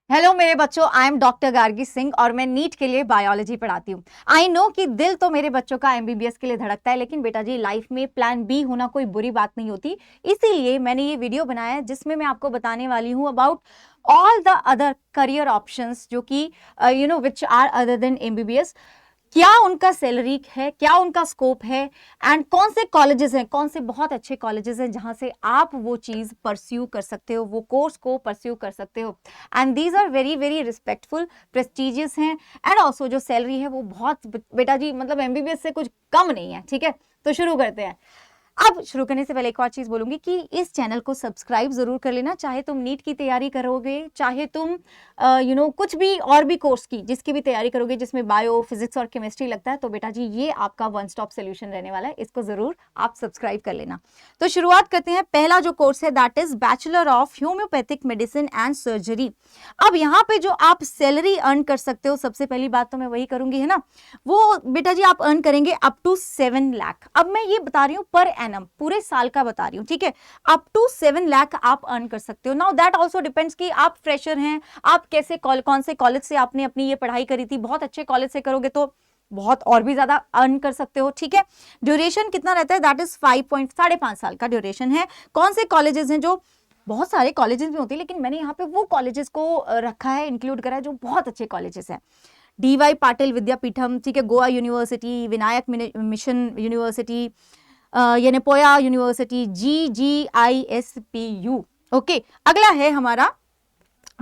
Hello मेरे बच्चों, I am doctor Gargi Singh और मैं नीट के लिए बायोलॉजी पढ़ाती हूँ। आई नो कि दिल तो मेरे बच्चों का एमबीबीएस के लिए धड़कता है, लेकिन बेटा जी लाइफ में प्लान बी होना कोई बुरी बात नहीं होती। इसीलिए मैंने ये वीडियो बनाया है जिसमें मैं आपको बताने वाली हूँ about all the other career options जो कि which are other than MBBS. क्या उनका सैलरी है, क्या उनका स्कोप है, एंड कौन से कॉलेजेस हैं, कौन से बहुत अच्छे कॉलेजेस हैं जहां से आप वो चीज परस्यू कर सकते हो, वो कोर्स को परस्यू कर सकते हो। And these are very very respectful, prestigious हैं, एंड ऑल्सो जो सैलरी है वो बहुत, बेटा जी मतलब एमबीबीएस से कुछ कम नहीं है। ठीक है, तो शुरू करते हैं। अब शुरू करने से पहले एक और चीज बोलूंगी कि इस चैनल को सब्सक्राइब जरूर कर लेना, चाहे तुम नीट की तैयारी करोगे, चाहे तुम कुछ भी और भी कोर्स की जिसकी भी तैयारी करोगे जिसमें बायो, फिजिक्स और केमिस्ट्री लगता है, तो बेटा जी ये आपका वन स्टॉप सोल्यूशन रहने वाला है, इसको जरूर आप सब्सक्राइब कर लेना। तो शुरुआत करते हैं। पहला जो कोर्स है that is bachelor of homeopathic medicine and surgery. अब यहाँ पे जो आप सैलरी अर्न कर सकते हो, सबसे पहली बात तो मैं वही करूंगी, है ना, वो बेटा जी आप अर्न करेंगे अप टू 7 लाख। अब मैं ये बता रही हूँ पर एनम, पूरे साल का बता रही हूँ, ठीक है। अप टू 7 लाख आप अर्न कर सकते हो। नाउ दैट ऑल्सो डिपेंड्स कि आप फ्रेशर हैं, आप कैसे कौन से कॉलेज से आपने अपनी ये पढ़ाई करी थी। बहुत अच्छे कॉलेज से करोगे तो बहुत और भी ज्यादा अर्न कर सकते हो, ठीक है। ड्यूरेशन कितना रहता है, दैट इज 5.5 साल का ड्यूरेशन है। कौन से कॉलेजेस हैं, जो बहुत सारे कॉलेजेस में होते हैं, लेकिन मैंने यहाँ पे वो कॉलेजेस को रखा है, इंक्लूड करा है जो बहुत अच्छे कॉलेजेस हैं। डीवाई पाटिल विद्यापीठम, ठीक है, Goa university, Vinayaka mission university, Yenepoya university, GGISPU। Okay, अगला है हमारा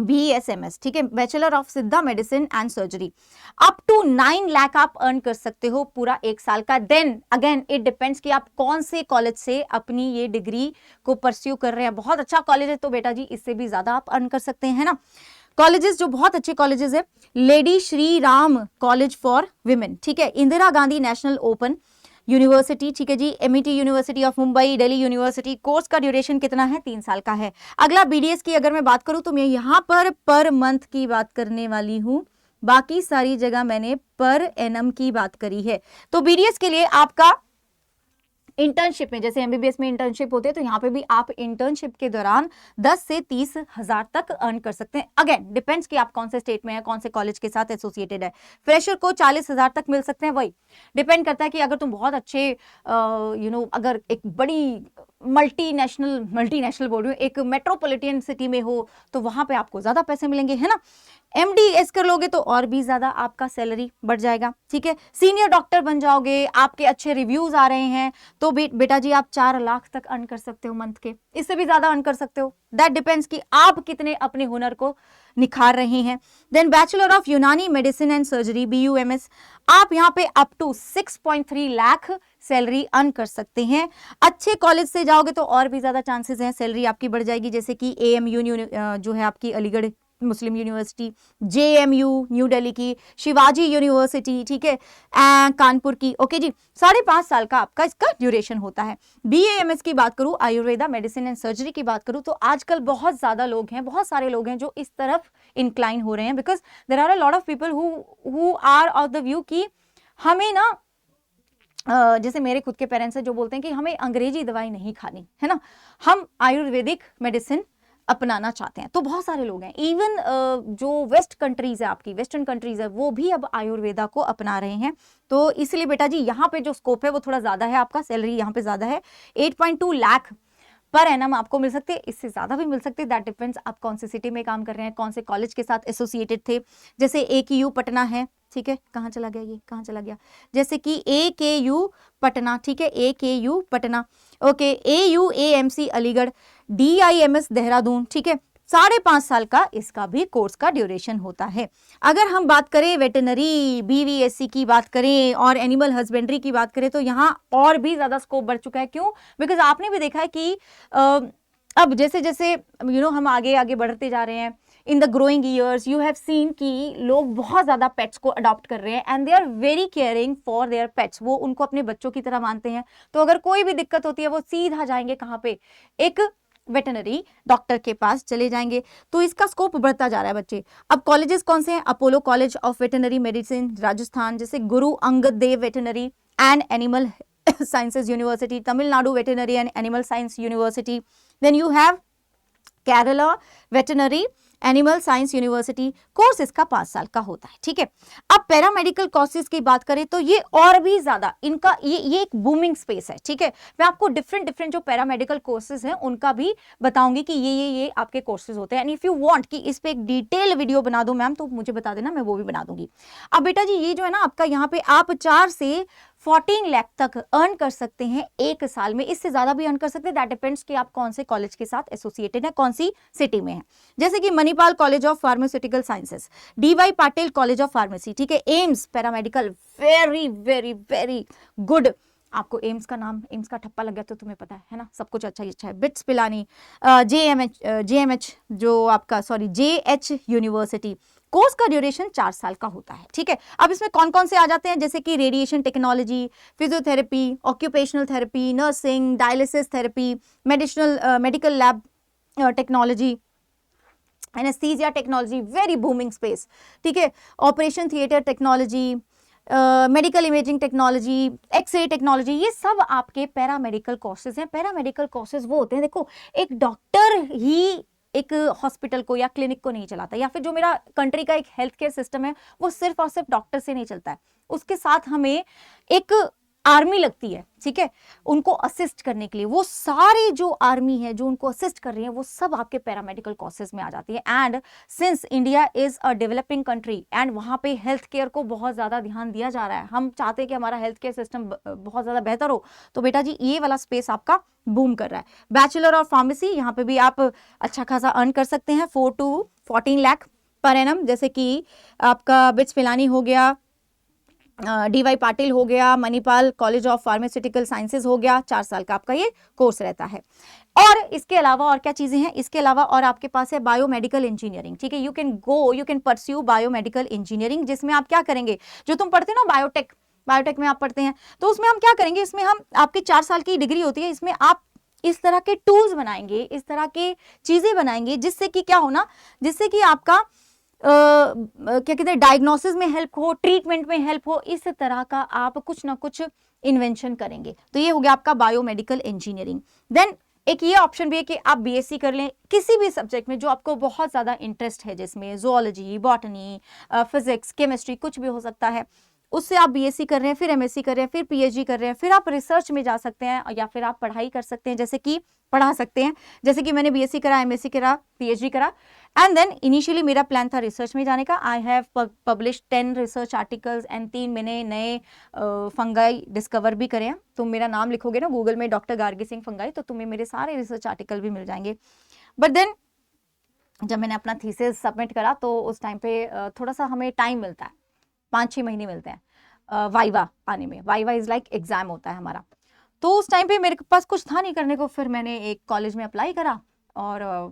BSMS, ठीक है, bachelor of Siddha medicine and surgery. Up to 9 lakh आप अर्न कर सकते हो पूरा एक साल का। देन अगेन इट डिपेंड्स कि आप कौन से कॉलेज से अपनी ये डिग्री को परस्यू कर रहे हैं। बहुत अच्छा कॉलेज है तो बेटा जी इससे भी ज्यादा आप अर्न कर सकते हैं, है ना। कॉलेजेस जो बहुत अच्छे कॉलेजेस है, lady Shri Ram college for women, ठीक है, Indira Gandhi national open university, ठीक है जी, MET university of Mumbai, Delhi university. Course का ड्यूरेशन कितना है, 3 साल का है। अगला BDS की अगर मैं बात करूं तो मैं यहां पर मंथ की बात करने वाली हूं, बाकी सारी जगह मैंने पर एनम की बात करी है। तो BDS के लिए आपका इंटर्नशिप में, जैसे एमबीबीएस में इंटर्नशिप होते हैं, तो यहाँ पे भी आप इंटर्नशिप के दौरान 10 से 30 हजार तक अर्न कर सकते हैं। अगेन डिपेंड्स कि आप कौन से स्टेट में है, कौन से कॉलेज के साथ एसोसिएटेड है। फ्रेशर को 40 हजार तक मिल सकते हैं। वही डिपेंड करता है कि अगर तुम बहुत अच्छे अगर एक बड़ी मल्टीनेशनल बोल रही हूँ, एक मेट्रोपॉलिटन सिटी में हो तो वहां पे आपको ज्यादा पैसे मिलेंगे, है ना। MDS कर लोगे तो और भी ज्यादा आपका सैलरी बढ़ जाएगा, ठीक है। सीनियर डॉक्टर बन जाओगे, आपके अच्छे रिव्यूज आ रहे हैं, तो बेटा जी आप 4 लाख तक अर्न कर सकते हो मंथ के, इससे भी ज्यादा अर्न कर सकते हो। दैट डिपेंड्स कि आप कितने अपने हुनर को निखार रहे हैं। Then bachelor of Unani medicine and surgery, BUMS, आप यहाँ पे up to 6.3 lakh salary earn कर सकते हैं। अच्छे कॉलेज से जाओगे तो और भी ज्यादा चांसेस हैं, सैलरी आपकी बढ़ जाएगी, जैसे कि AMU जो है आपकी अलीगढ़ मुस्लिम यूनिवर्सिटी, JMU न्यू दिल्ली की, शिवाजी यूनिवर्सिटी, ठीक है, कानपुर की। ओके जी, 5.5 साल का आपका इसका ड्यूरेशन होता है। BAMS की बात करूं, आयुर्वेदा मेडिसिन एंड सर्जरी की बात करूं, तो आजकल बहुत ज्यादा लोग हैं, बहुत सारे लोग हैं जो इस तरफ इंक्लाइन हो रहे हैं, because there are a lot of people who are of the view कि हमें ना जैसे मेरे खुद के पेरेंट्स हैं जो बोलते हैं कि हमें अंग्रेजी दवाई नहीं खानी है ना, हम आयुर्वेदिक मेडिसिन अपनाना चाहते हैं। तो बहुत सारे लोग हैं, इवन जो वेस्ट कंट्रीज है, आपकी वेस्टर्न कंट्रीज है, वो भी अब आयुर्वेदा को अपना रहे हैं। तो इसलिए बेटा जी यहाँ पे जो स्कोप है वो थोड़ा ज्यादा है, आपका सैलरी यहाँ पे ज्यादा है। 8.2 लाख पर एनम आपको मिल सकते हैं, इससे ज्यादा भी मिल सकते हैं। दैट डिपेंड्स आप कौन से सिटी में काम कर रहे हैं, कौन से कॉलेज के साथ एसोसिएटेड थे। जैसे AKU पटना है, ठीक है, कहाँ चला गया ये, कहाँ चला गया, जैसे कि AKU पटना, ठीक है, AKU Patna, okay, AUAMC Aligarh, DIMS Dehradun, ठीक है, 5.5 साल का इसका भी कोर्स का ड्यूरेशन होता है। अगर हम बात करें वेटनरी, BVSC की बात करें और एनिमल हस्बेंड्री की बात करें, तो यहाँ और भी ज्यादा स्कोप बढ़ चुका है। क्यों? बिकॉज आपने भी देखा है कि अब जैसे जैसे हम आगे आगे बढ़ते जा रहे हैं, in the growing years you have seen कि लोग बहुत ज्यादा पेट्स को अडॉप्ट कर रहे हैं and they are very caring for their pets, वो उनको अपने बच्चों की तरह मानते हैं। तो अगर कोई भी दिक्कत होती है वो सीधा जाएंगे कहाँ पे, एक वेटनरी डॉक्टर के पास चले जाएंगे। तो इसका स्कोप बढ़ता जा रहा है बच्चे। अब कॉलेजेस कौन से हैं, Apollo college of veterinary medicine Rajasthan, जैसे Guru Angad Dev veterinary and animal sciences university, Tamil Nadu veterinary and animal science university. Then you have Kerala Veterinary animal science university, course इसका 5 साल का होता है, ठीक है। अब पैरामेडिकल कोर्सेज की बात करें तो ये और भी ज्यादा इनका ये एक बूमिंग स्पेस है, ठीक है। मैं आपको डिफरेंट जो पैरामेडिकल कोर्सेज हैं उनका भी बताऊंगी कि ये आपके कोर्सेज होते हैं। एंड इफ यू वांट कि इस पे एक डिटेल वीडियो बना दूं मैम, तो मुझे बता देना, मैं वो भी बना दूंगी। अब बेटा जी ये जो है ना आपका यहाँ पे आप 4 से 14 लाख तक अर्न कर सकते हैं एक साल में, इससे ज्यादा भी अर्न कर सकते हैं, दैट डिपेंड्स कि आप कौन से कॉलेज के साथ एसोसिएटेड है, कौन सी सिटी में है। जैसे कि Manipal college of pharmaceutical sciences, DY Patil college of pharmacy, ठीक है, AIIMS paramedical, very very very good. आपको एम्स का नाम, एम्स का ठप्पा लग गया तो तुम्हें पता है ना, सब कुछ अच्छा ही अच्छा है। बिट्स पिलानी, JMH जो आपका JH यूनिवर्सिटी, कोर्स का ड्यूरेशन 4 साल का होता है, ठीक है। अब इसमें कौन कौन से आ जाते हैं, जैसे कि radiation technology, physiotherapy, occupational therapy, nursing, dialysis therapy, medical lab technology, anaesthesia technology, very booming space, ठीक है। Operation theatre technology, medical imaging technology, X-ray technology, ये सब आपके पैरामेडिकल कोर्सेज हैं। पैरामेडिकल कोर्सेज वो होते हैं, देखो एक डॉक्टर ही एक हॉस्पिटल को या क्लिनिक को नहीं चलाता, या फिर जो मेरा कंट्री का एक हेल्थ केयर सिस्टम है वो सिर्फ और सिर्फ डॉक्टर से नहीं चलता है, उसके साथ हमें एक आर्मी लगती है, ठीक है, उनको असिस्ट करने के लिए। वो सारे जो आर्मी है जो उनको असिस्ट कर रही है वो सब आपके पैरामेडिकल कोर्सेज में आ जाती है। And since India is a developing country and वहां पे हेल्थ केयर को बहुत ज्यादा ध्यान दिया जा रहा है, हम चाहते हैं कि हमारा हेल्थ केयर सिस्टम बहुत ज्यादा बेहतर हो, तो बेटा जी ये वाला स्पेस आपका बूम कर रहा है। बैचलर ऑफ फार्मेसी, यहाँ पे भी आप अच्छा खासा अर्न कर सकते हैं, 4 to 14 लाख पर एनम, जैसे कि आपका बिट्स पिलानी हो गया, DY पाटिल हो गया, Manipal college of pharmaceutical sciences हो गया, 4 साल का आपका ये कोर्स रहता है। और इसके अलावा और क्या चीजें हैं, इसके अलावा और आपके पास है बायोमेडिकल इंजीनियरिंग, ठीक है। You can pursue biomedical engineering, जिसमें आप क्या करेंगे, जो तुम पढ़ते हो ना बायोटेक में आप पढ़ते हैं, तो उसमें हम क्या करेंगे, इसमें हम आपकी 4 साल की डिग्री होती है, इसमें आप इस तरह के टूल्स बनाएंगे, इस तरह के चीजें बनाएंगे, जिससे कि क्या होना, जिससे कि आपका क्या कहते हैं डायग्नोसिस में हेल्प हो, ट्रीटमेंट में हेल्प हो, इस तरह का आप कुछ ना कुछ इन्वेंशन करेंगे। तो ये हो गया आपका बायोमेडिकल इंजीनियरिंग। देन एक ये ऑप्शन भी है कि आप BSc कर लें किसी भी सब्जेक्ट में जो आपको बहुत ज्यादा इंटरेस्ट है, जिसमें जोलॉजी, बॉटनी, फिजिक्स, केमिस्ट्री, कुछ भी हो सकता है, उससे आप BSc कर रहे हैं, फिर MSc कर रहे हैं, फिर PhD कर रहे हैं, फिर आप रिसर्च में जा सकते हैं, या फिर आप पढ़ाई कर सकते हैं, जैसे कि पढ़ा सकते हैं, जैसे कि मैंने BSc करा, MSc करा, PhD करा, एंड देन इनिशियली मेरा प्लान था रिसर्च में जाने का। I have publish 10 research articles and 3 मैंने नए फंगाई डिस्कवर भी करे हैं। तुम मेरा नाम लिखोगे ना गूगल में, डॉक्टर गार्गी सिंह फंगाई, तो तुम्हें मेरे सारे रिसर्च आर्टिकल भी मिल जाएंगे। बट देन जब मैंने अपना थीसिस सबमिट करा तो उस टाइम पे थोड़ा सा हमें टाइम मिलता है, 5-6 महीने मिलते हैं वाइवा आने में। वाइवा इज लाइक एग्जाम होता है हमारा, तो उस टाइम पे मेरे पास कुछ था नहीं करने को, फिर मैंने एक कॉलेज में अप्लाई करा और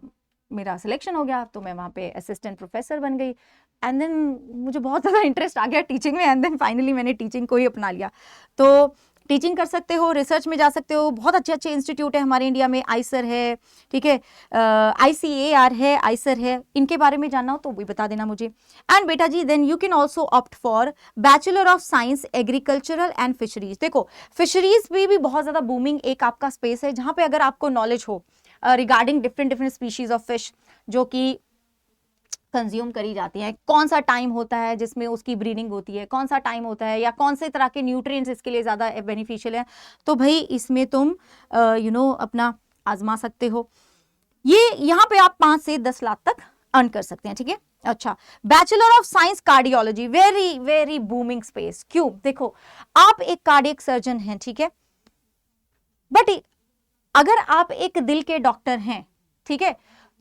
मेरा सिलेक्शन हो गया, तो मैं वहाँ पे असिस्टेंट प्रोफेसर बन गई। एंड देन मुझे बहुत ज़्यादा इंटरेस्ट आ गया टीचिंग में, एंड देन फाइनली मैंने टीचिंग को ही अपना लिया। तो टीचिंग कर सकते हो, रिसर्च में जा सकते हो, बहुत अच्छे अच्छे इंस्टीट्यूट है हमारे इंडिया में, आईसर है, ठीक है, ICAR है, आईसर है, इनके बारे में जानना हो तो भी बता देना मुझे। एंड बेटा जी then you can also opt for bachelor of science agricultural and fisheries. देखो फिशरीज भी बहुत ज़्यादा बूमिंग एक आपका स्पेस है, जहाँ पे अगर आपको नॉलेज हो regarding different species of fish जो कि कंज्यूम करी जाती हैं, कौन सा टाइम होता है जिसमें उसकी ब्रीडिंग होती है, कौन सा टाइम होता है, या कौन से तरह के न्यूट्रिएंट्स इसके लिए ज़्यादा बेनिफिशियल है, तो भाई इसमें तुम अपना आजमा सकते हो। ये यहाँ पे आप 5 से 10 लाख तक अर्न कर सकते हैं, ठीक है। अच्छा, bachelor of science cardiology, very very booming space. क्यों, देखो आप एक कार्डियक सर्जन हैं, ठीक है, बट अगर आप एक दिल के डॉक्टर हैं, ठीक है,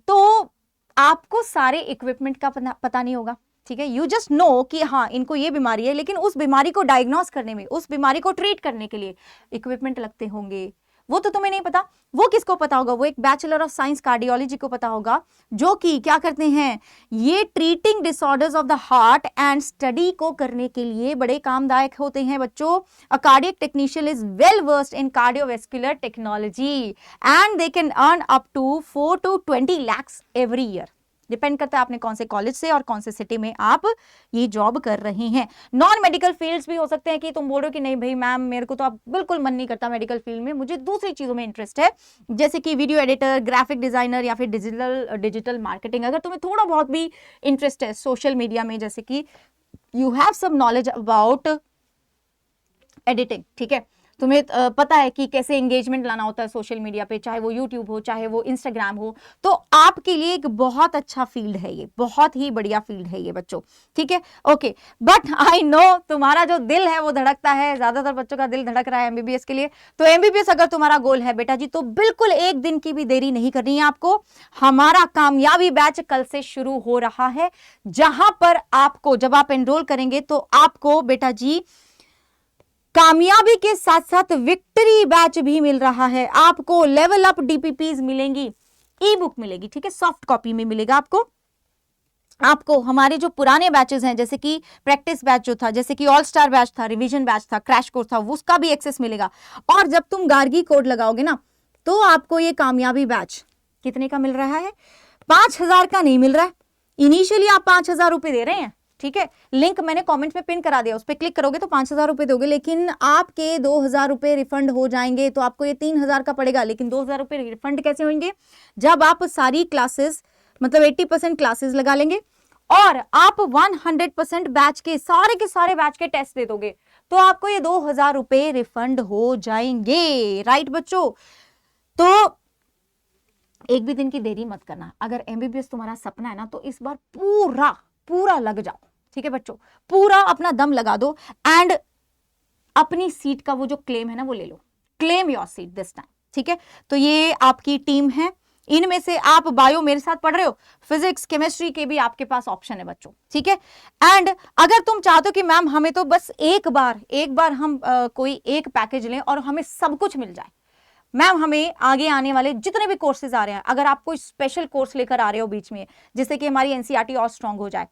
तो आपको सारे इक्विपमेंट का पता नहीं होगा, ठीक है। यू जस्ट नो कि हाँ इनको ये बीमारी है, लेकिन उस बीमारी को डायग्नोस करने में, उस बीमारी को ट्रीट करने के लिए इक्विपमेंट लगते होंगे, वो तो तुम्हें नहीं पता। वो किसको पता होगा, वो एक बैचलर ऑफ साइंस कार्डियोलॉजी को पता होगा, जो कि क्या करते हैं, ये treating disorders of the heart and study को करने के लिए बड़े कामदायक होते हैं बच्चों। A cardiac technician is well versed in cardiovascular technology and they can earn up to 4 to 20 lakhs every year. Depend करता है आपने कौन से कॉलेज से और कौन से सिटी में आप ये जॉब कर रहे हैं। नॉन मेडिकल फील्ड्स भी हो सकते हैं कि तुम बोल रहे हो कि नहीं भाई मैम मेरे को तो अब बिल्कुल मन नहीं करता मेडिकल फील्ड में, मुझे दूसरी चीजों में इंटरेस्ट है, जैसे कि वीडियो एडिटर, ग्राफिक डिजाइनर या फिर डिजिटल मार्केटिंग। अगर तुम्हें थोड़ा बहुत भी इंटरेस्ट है सोशल मीडिया में, जैसे कि you have some knowledge about editing, ठीक है, तुम्हें पता है कि कैसे एंगेजमेंट लाना होता है सोशल मीडिया पे, चाहे वो यूट्यूब हो चाहे वो इंस्टाग्राम हो, तो आपके लिए एक बहुत अच्छा फील्ड है ये, बहुत ही बढ़िया फील्ड है ये बच्चों, ठीक है। ओके, बट आई नो तुम्हारा जो दिल है वो धड़कता है, ज्यादातर बच्चों का दिल धड़क रहा है एमबीबीएस के लिए। तो एमबीबीएस अगर तुम्हारा गोल है बेटा जी, तो बिल्कुल एक दिन की भी देरी नहीं करनी है आपको। हमारा कामयाबी बैच कल से शुरू हो रहा है, जहां पर आपको जब आप एनरोल करेंगे तो आपको बेटा जी कामयाबी के साथ साथ विक्ट्री बैच भी मिल रहा है। आपको लेवल अप डीपीपीज मिलेंगी, ई बुक मिलेगी, ठीक है, सॉफ्ट कॉपी में मिलेगा आपको हमारे जो पुराने बैचेस हैं, जैसे कि प्रैक्टिस बैच जो था, जैसे कि ऑल स्टार बैच था, रिवीजन बैच था, क्रैश कोर्स था, उसका भी एक्सेस मिलेगा। और जब तुम गार्गी कोड लगाओगे ना, तो आपको ये कामयाबी बैच कितने का मिल रहा है? 5,000 का नहीं मिल रहा है। इनिशियली आप 5,000 रुपए दे रहे हैं, ठीक है, लिंक मैंने कमेंट में पिन करा दिया, उस पर क्लिक करोगे तो 5,000 रुपए दोगे, लेकिन आपके 2,000 रुपए रिफंड हो जाएंगे, तो आपको ये 3,000 का पड़ेगा। लेकिन 2,000 रुपए रिफंड कैसे होंगे? जब आप सारी क्लासेस मतलब 80% क्लासेस लगा लेंगे और आप 100% बैच के सारे बैच के टेस्ट दे दोगे, तो आपको ये 2,000 रुपए रिफंड हो जाएंगे। राइट बच्चों, तो एक भी दिन की देरी मत करना। अगर एमबीबीएस तुम्हारा सपना है ना, तो इस बार पूरा लग जाओ, ठीक है बच्चों, पूरा अपना दम लगा दो एंड अपनी सीट का वो जो क्लेम है ना वो ले लो, claim your seat this time, ठीक है। तो ये आपकी टीम है, इनमें से आप बायो मेरे साथ पढ़ रहे हो, फिजिक्स केमिस्ट्री के भी आपके पास ऑप्शन है बच्चों, ठीक है। एंड अगर तुम चाहते हो कि मैम हमें तो बस एक बार हम कोई एक पैकेज लें और हमें सब कुछ मिल जाए, मैम हमें आगे आने वाले जितने भी कोर्सेज आ रहे हैं, अगर आप कोई स्पेशल कोर्स लेकर आ रहे हो बीच में, जिससे कि हमारी एनसीईआरटी और स्ट्रांग हो जाए,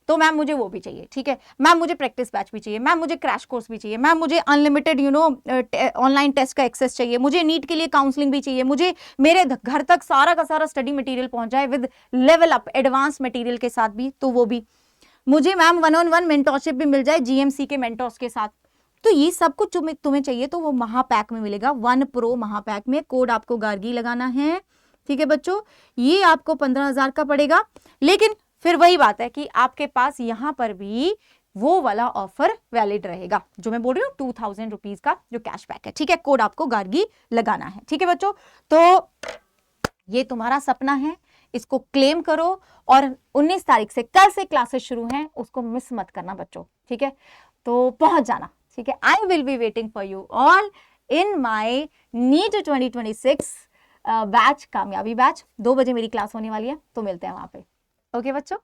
तो मैम मुझे वो भी चाहिए, ठीक है, मैम मुझे प्रैक्टिस बैच भी चाहिए, मैम मुझे क्रैश कोर्स भी चाहिए, मैम मुझे अनलिमिटेड ऑनलाइन टेस्ट का एक्सेस चाहिए, मुझे नीट के लिए काउंसलिंग भी चाहिए, मुझे मेरे घर तक सारा का सारा स्टडी मटेरियल पहुंच जाए with level up advance material के साथ भी, तो वो भी मुझे मैम 1-on-1 मेंटोरशिप भी मिल जाए जीएमसी के मेंटोर्स के साथ। तो ये सब कुछ तुम्हें चाहिए तो वो महापैक में मिलेगा, 1 प्रो महापैक में। कोड आपको गार्गी लगाना है, ठीक है बच्चों, ये आपको 15,000 का पड़ेगा। लेकिन फिर वही बात है कि आपके पास यहां पर भी वो वाला ऑफर वैलिड रहेगा जो मैं बोल रही हूँ, 2,000 रुपीज का जो कैशबैक है, ठीक है। कोड आपको गार्गी लगाना है, ठीक है बच्चों। तो ये तुम्हारा सपना है, इसको क्लेम करो और 19 तारीख से, कल से क्लासेस शुरू हैं, उसको मिस मत करना बच्चों, ठीक है। तो पहुंच जाना, ठीक है। I will be waiting for you all in my NEET 2026 batch, कामयाबी बैच। 2 बजे मेरी क्लास होने वाली है, तो मिलते हैं वहां पे। ओके बच्चों।